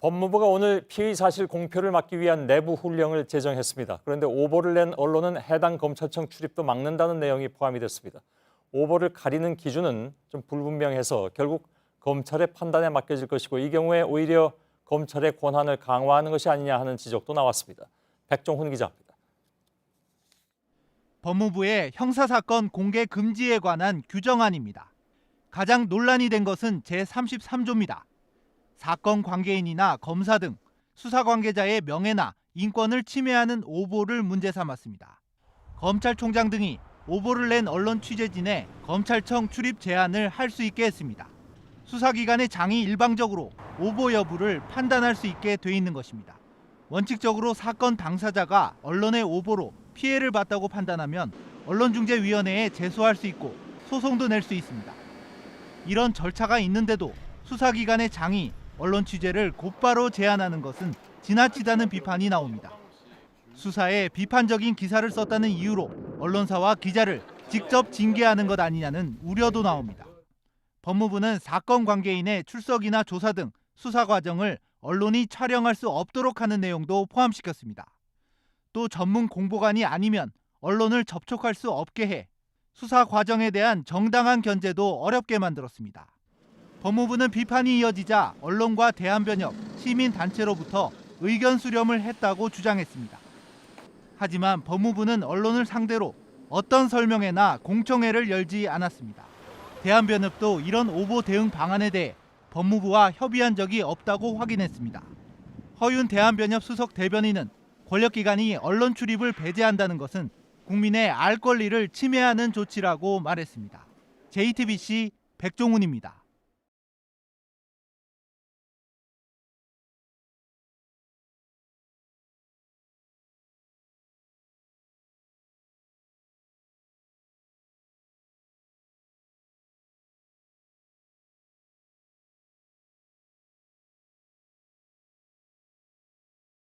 법무부가 오늘 피의 사실 공표를 막기 위한 내부 훈령을 제정했습니다. 그런데 오보를 낸 언론은 해당 검찰청 출입도 막는다는 내용이 포함이 됐습니다. 오보를 가리는 기준은 좀 불분명해서 결국 검찰의 판단에 맡겨질 것이고 이 경우에 오히려 검찰의 권한을 강화하는 것이 아니냐 하는 지적도 나왔습니다. 백종훈 기자입니다. 법무부의 형사사건 공개 금지에 관한 규정안입니다. 가장 논란이 된 것은 제33조입니다. 사건 관계인이나 검사 등 수사 관계자의 명예나 인권을 침해하는 오보를 문제 삼았습니다. 검찰총장 등이 오보를 낸 언론 취재진에 검찰청 출입 제한을 할 수 있게 했습니다. 수사기관의 장이 일방적으로 오보 여부를 판단할 수 있게 돼 있는 것입니다. 원칙적으로 사건 당사자가 언론의 오보로 피해를 봤다고 판단하면 언론중재위원회에 제소할 수 있고 소송도 낼 수 있습니다. 이런 절차가 있는데도 수사기관의 장이 언론 취재를 곧바로 제한하는 것은 지나치다는 비판이 나옵니다. 수사에 비판적인 기사를 썼다는 이유로 언론사와 기자를 직접 징계하는 것 아니냐는 우려도 나옵니다. 법무부는 사건 관계인의 출석이나 조사 등 수사 과정을 언론이 촬영할 수 없도록 하는 내용도 포함시켰습니다. 또 전문 공보관이 아니면 언론을 접촉할 수 없게 해 수사 과정에 대한 정당한 견제도 어렵게 만들었습니다. 법무부는 비판이 이어지자 언론과 대한변협, 시민단체로부터 의견 수렴을 했다고 주장했습니다. 하지만 법무부는 언론을 상대로 어떤 설명회나 공청회를 열지 않았습니다. 대한변협도 이런 오보 대응 방안에 대해 법무부와 협의한 적이 없다고 확인했습니다. 허윤 대한변협 수석 대변인은 권력기관이 언론 출입을 배제한다는 것은 국민의 알 권리를 침해하는 조치라고 말했습니다. JTBC 백종훈입니다.